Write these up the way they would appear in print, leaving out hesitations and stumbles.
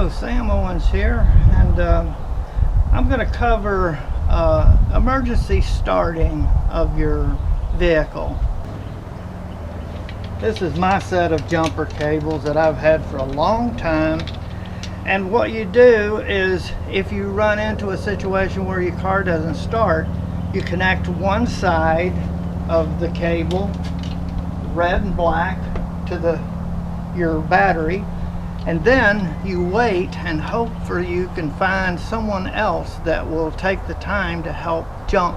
Hello, Sam Owens here, and I'm going to cover emergency starting of your vehicle. This is my set of jumper cables that I've had for a long time, and what you do is if you run into a situation where your car doesn't start, you connect one side of the cable, red and black, to your battery, and then you wait and hope for you can find someone else that will take the time to help jump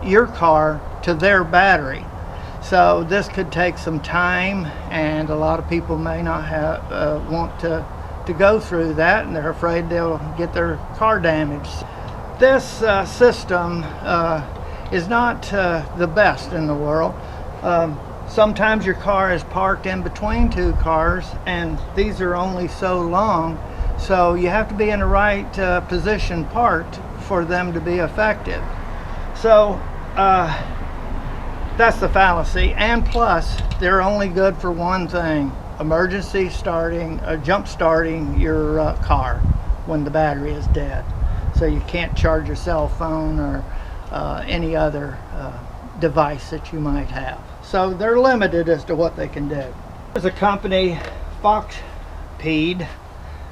your car to their battery. So this could take some time, and a lot of people may not have want to go through that, and they're afraid they'll get their car damaged. This system is not the best in the world. Sometimes your car is parked in between two cars, and these are only so long, so you have to be in the right position parked for them to be effective. So that's the fallacy, and plus they're only good for one thing: emergency starting, jump starting your car when the battery is dead. So you can't charge your cell phone or any other device that you might have. So they're limited as to what they can do. There's a company, Foxpeed.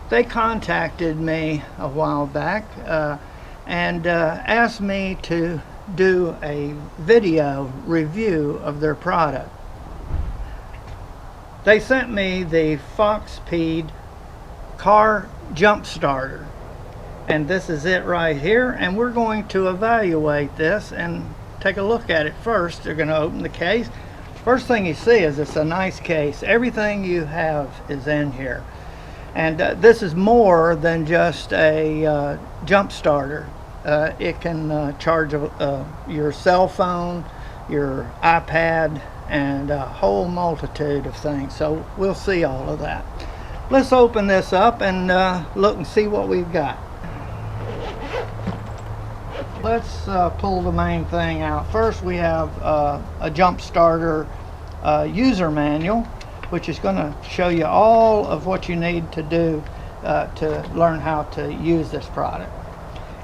They contacted me a while back and asked me to do a video review of their product. They sent me the Foxpeed Car Jump Starter, and this is it right here, and we're going to evaluate this and take a look at it first. They're going to open the case. First thing you see is it's a nice case. Everything you have is in here, and this is more than just a jump starter. It can charge your cell phone, your iPad, and a whole multitude of things. So we'll see all of that. Let's open this up and look and see what we've got. Let's pull the main thing out. First, we have a jump starter user manual, which is going to show you all of what you need to do to learn how to use this product.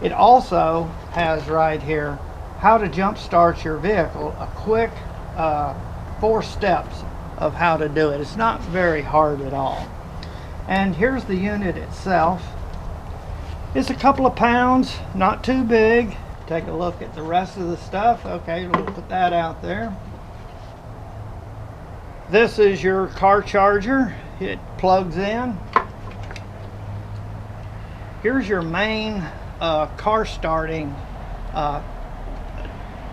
It also has right here how to jump start your vehicle, a quick 4 steps of how to do it. It's not very hard at all. And here's the unit itself. It's a couple of pounds, not too big. Take a look at the rest of the stuff. Okay, we'll put that out there. This is your car charger. It plugs in. Here's your main car starting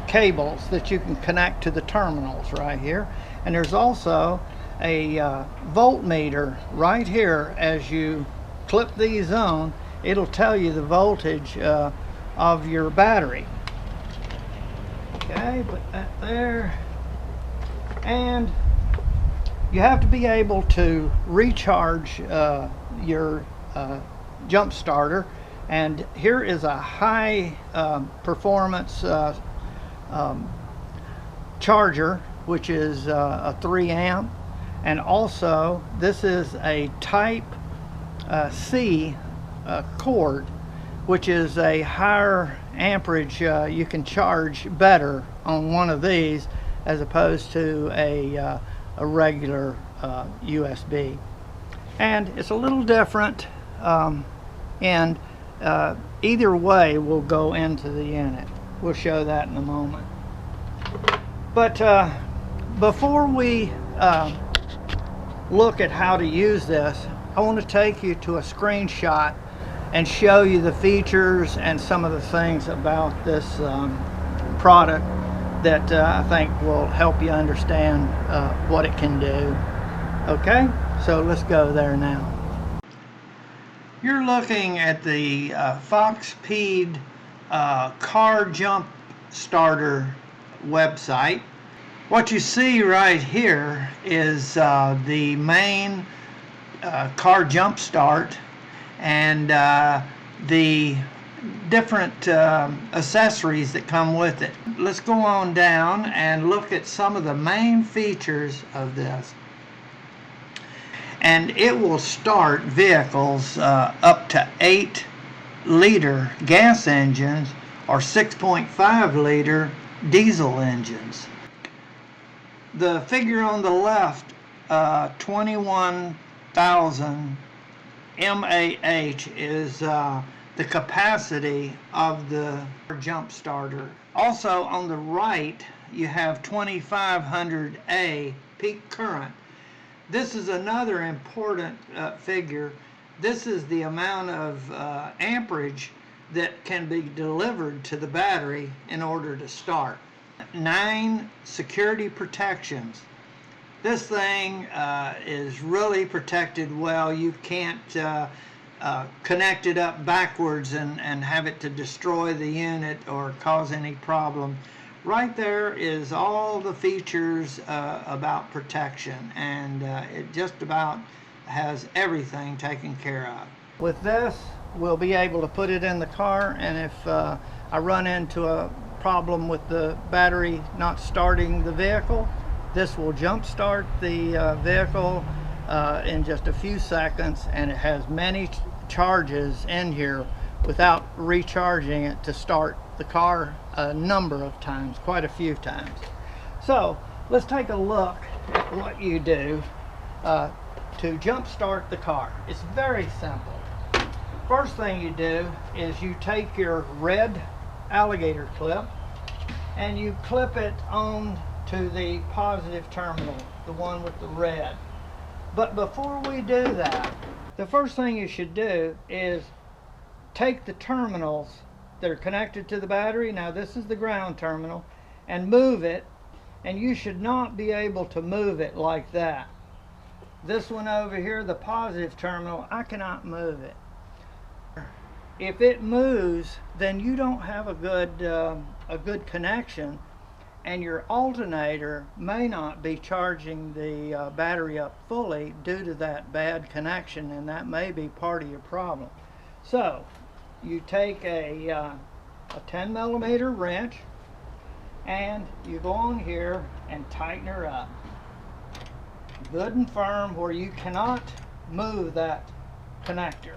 cables that you can connect to the terminals right here. And there's also a voltmeter right here. As you clip these on, it'll tell you the voltage of your battery. Okay, put that there. And you have to be able to recharge your jump starter, and here is a high performance charger, which is a 3 amp, and also this is a type C cord, which is a higher amperage. You can charge better on one of these as opposed to a regular USB. And it's a little different, and either way will go into the unit. We'll show that in a moment. But before we look at how to use this, I want to take you to a screenshot and show you the features and some of the things about this product that I think will help you understand what it can do. Okay, so let's go there now. You're looking at the Foxpeed Car Jump Starter website. What you see right here is the main car jump start and the different accessories that come with it. Let's go on down and look at some of the main features of this. and it will start vehicles up to 8-liter gas engines or 6.5-liter diesel engines. The figure on the left, 21,000 mAh, is the capacity of the jump starter. Also on the right, you have 2500 A peak current. This is another important figure. This is the amount of amperage that can be delivered to the battery in order to start. 9 security protections. This thing is really protected well. You can't connect it up backwards and have it to destroy the unit or cause any problem. Right there is all the features about protection, and it just about has everything taken care of. With this, we'll be able to put it in the car, and if I run into a problem with the battery not starting the vehicle, this will jump start the vehicle in just a few seconds, and it has many charges in here without recharging it to start the car a number of times, quite a few times. So let's take a look at what you do to jump start the car. It's very simple. First thing you do is you take your red alligator clip and you clip it on to the positive terminal, the one with the red. But before we do that, the first thing you should do is take the terminals that are connected to the battery. Now this is the ground terminal, and move it, and you should not be able to move it like that. This one over here, the positive terminal, I cannot move it. If it moves, then you don't have a good connection, and your alternator may not be charging the battery up fully due to that bad connection, and that may be part of your problem. So you take a 10mm wrench and you go on here and tighten her up good and firm where you cannot move that connector.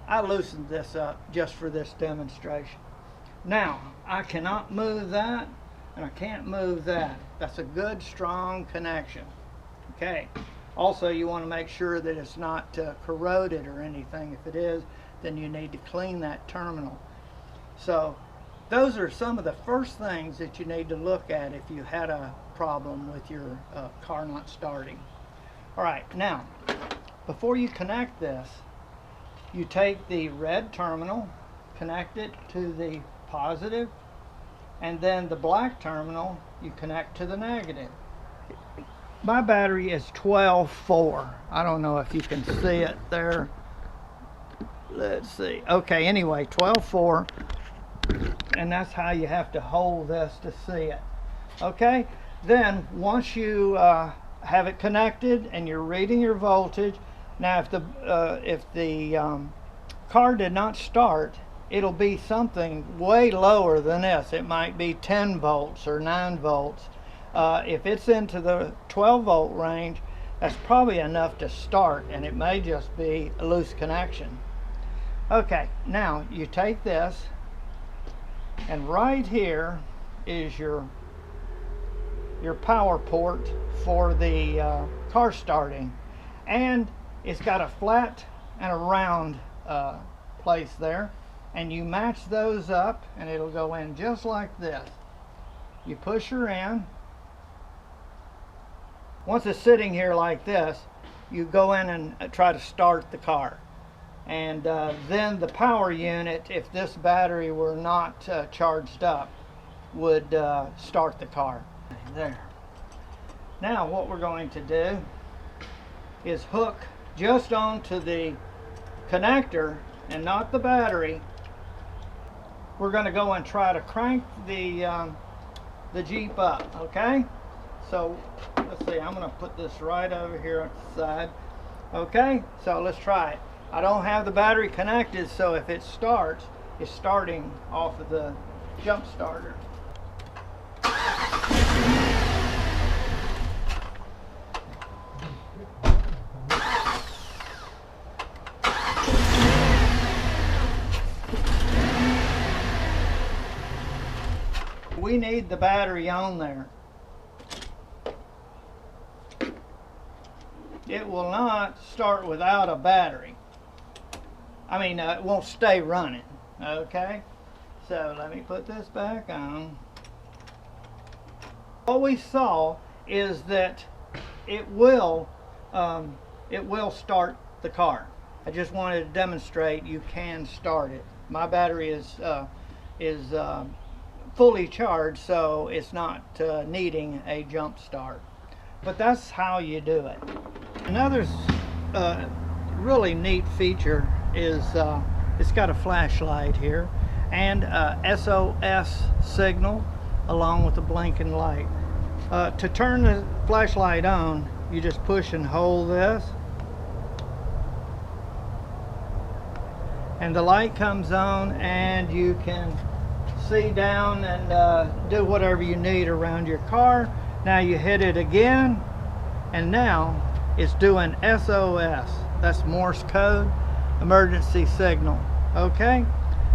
I loosened this up just for this demonstration. Now I cannot move that, and I can't move that. That's a good strong connection. Okay, also you want to make sure that it's not corroded or anything. If it is, then you need to clean that terminal. So those are some of the first things that you need to look at if you had a problem with your car not starting. All right, now before you connect this, you take the red terminal, connect it to the positive, and then the black terminal you connect to the negative. My battery is 12-4. I don't know if you can see it there. Let's see. Okay, anyway, 12-4, and that's how you have to hold this to see it. Okay, then once you have it connected and you're reading your voltage, now if the car did not start, it'll be something way lower than this. It might be 10 volts or 9 volts. If it's into the 12-volt range, that's probably enough to start, and it may just be a loose connection. Okay, now you take this, and right here is your power port for the car starting, and it's got a flat and a round place there, and you match those up and it'll go in just like this. You push her in. Once it's sitting here like this, you go in and try to start the car, and then the power unit, if this battery were not charged up, would start the car. There. Now what we're going to do is hook just onto the connector and not the battery. We're going to go and try to crank the Jeep up. Okay, so let's see, I'm going to put this right over here on the side. Okay, so let's try it. I don't have the battery connected, so if it starts, it's starting off of the jump starter. need the battery on there. It will not start without a battery. I mean, it won't stay running. Okay, so let me put this back on. What we saw is that it will start the car. I just wanted to demonstrate you can start it. My battery is fully charged, so it's not needing a jump start. But that's how you do it. Another really neat feature is it's got a flashlight here and a SOS signal along with a blinking light. To turn the flashlight on, you just push and hold this, and the light comes on, and you can see down and do whatever you need around your car. Now you hit it again, and now it's doing SOS. That's Morse code, emergency signal. Okay,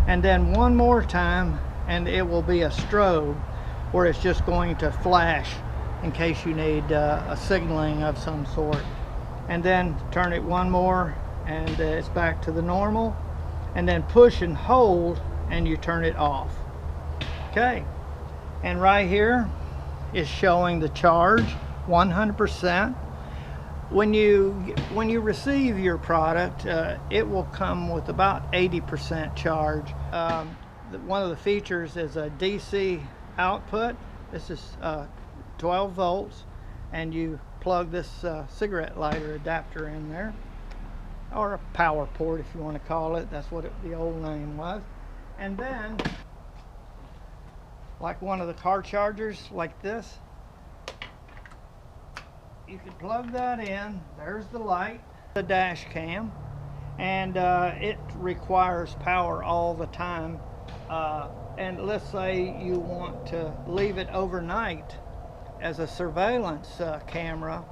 and then one more time and it will be a strobe where it's just going to flash in case you need a signaling of some sort. And then turn it one more and it's back to the normal, and then push and hold and you turn it off. Okay, and right here is showing the charge 100%. When you receive your product, it will come with about 80% charge. One of the features is a DC output. This is 12 volts, and you plug this cigarette lighter adapter in there, or a power port if you want to call it. That's what the old name was. And then, like one of the car chargers like this, you can plug that in. There's the light, the dash cam, and it requires power all the time. And let's say you want to leave it overnight as a surveillance camera,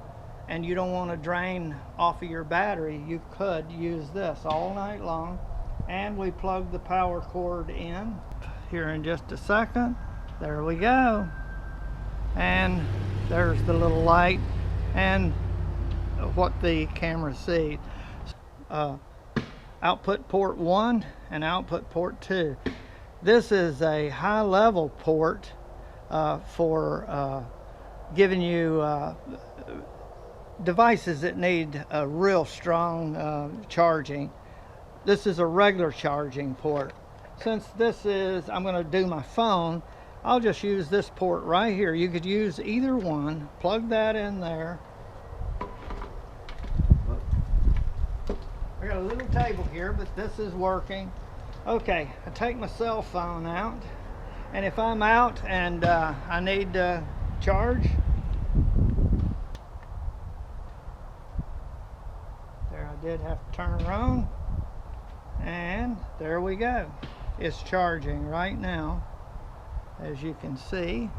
and you don't want to drain off of your battery, you could use this all night long. And we plug the power cord in here in just a second. There we go. And there's the little light and what the camera sees. Output port 1 and output port 2. This is a high level port for giving you devices that need a real strong charging. This is a regular charging port. Since this is, I'm going to do my phone, I'll just use this port right here. You could use either one. Plug that in there. I got a little table here, but this is working. Okay, I take my cell phone out, and if I'm out and I need to charge, there, I did have to turn around, and there we go. It's charging right now, as you can see.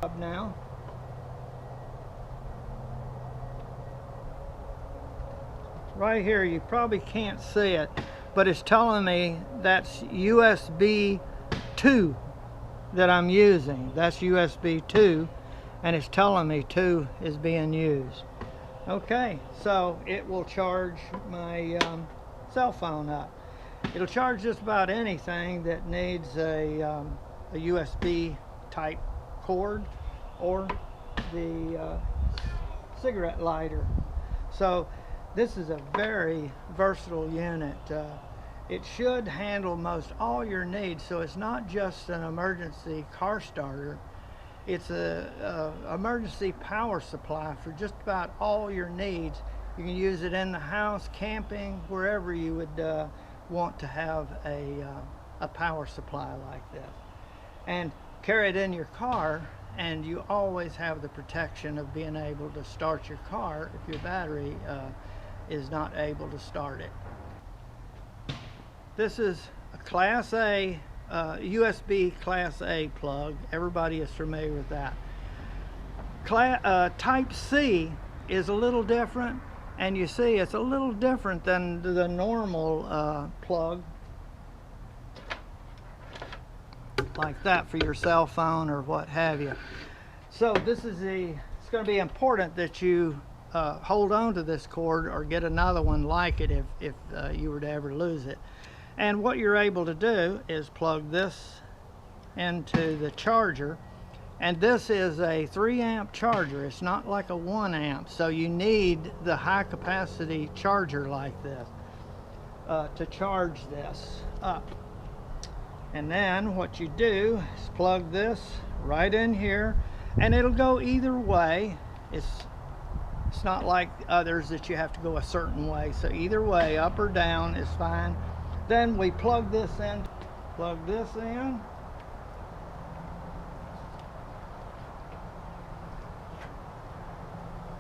Up now. Right here, you probably can't see it, but it's telling me that's USB 2 that I'm using. That's USB 2, and it's telling me 2 is being used. Okay, so it will charge my cell phone up. It'll charge just about anything that needs a USB type cord or the cigarette lighter. So this is a very versatile unit. It should handle most all your needs, so it's not just an emergency car starter. It's a emergency power supply for just about all your needs. You can use it in the house, camping, wherever you would want to have a power supply like this. And carry it in your car, and you always have the protection of being able to start your car if your battery is not able to start it. This is a Class A, USB Class A plug. Everybody is familiar with that. Type C is a little different, and you see it's a little different than the normal plug. like that for your cell phone or what have you. So this is it's going to be important that you hold on to this cord or get another one like it if you were to ever lose it. And what you're able to do is plug this into the charger, and this is a 3 amp charger. It's not like a 1 amp, so you need the high capacity charger like this to charge this up. And then what you do is plug this right in here, and it'll go either way. It's not like others that you have to go a certain way, so either way, up or down, is fine. Then we plug this in,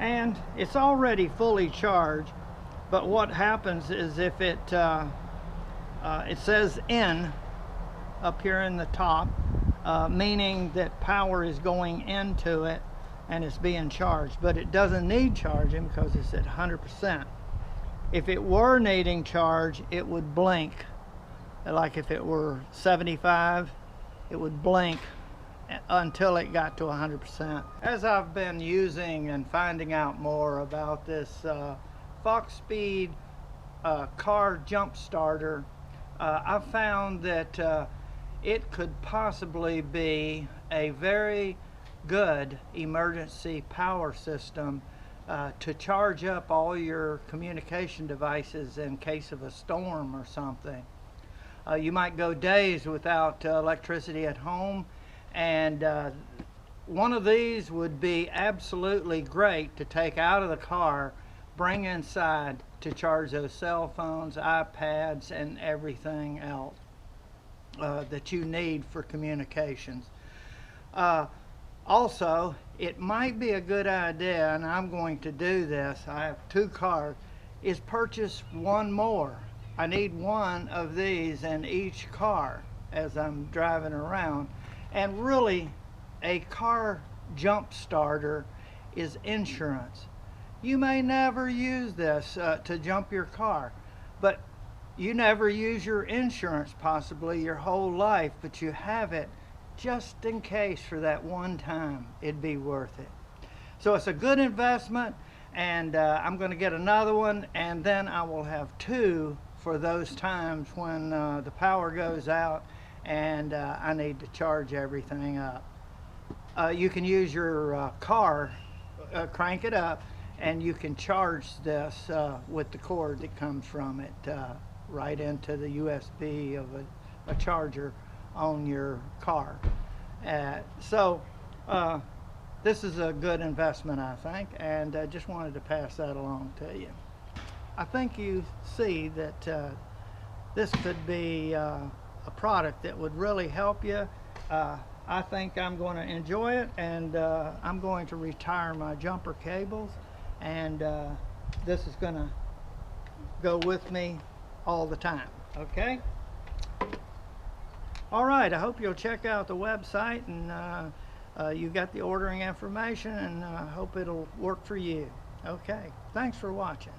and it's already fully charged. But what happens is if it says in up here in the top, meaning that power is going into it and it's being charged, but it doesn't need charging because it's at 100%. If it were needing charge, it would blink. Like if it were 75, it would blink until it got to 100%. As I've been using and finding out more about this Foxpeed Car Jump Starter, I've found that it could possibly be a very good emergency power system to charge up all your communication devices in case of a storm or something. You might go days without electricity at home, and one of these would be absolutely great to take out of the car, bring inside to charge those cell phones, iPads, and everything else that you need for communications. Also, it might be a good idea, and I'm going to do this, I have 2 cars, is purchase one more. I need one of these in each car as I'm driving around. And really, a car jump starter is insurance. You may never use this to jump your car, but you never use your insurance possibly your whole life, but you have it just in case for that one time. It'd be worth it. So it's a good investment, and I'm going to get another one, and then I will have 2 for those times when the power goes out and I need to charge everything up. You can use your car, crank it up, and you can charge this with the cord that comes from it right into the USB of a charger on your car. So this is a good investment, I think, and I just wanted to pass that along to you. I think you see that this could be a product that would really help you. I think I'm going to enjoy it, and I'm going to retire my jumper cables, and this is going to go with me all the time. Okay? All right, I hope you'll check out the website, and you got the ordering information, and I hope it'll work for you. Okay, thanks for watching.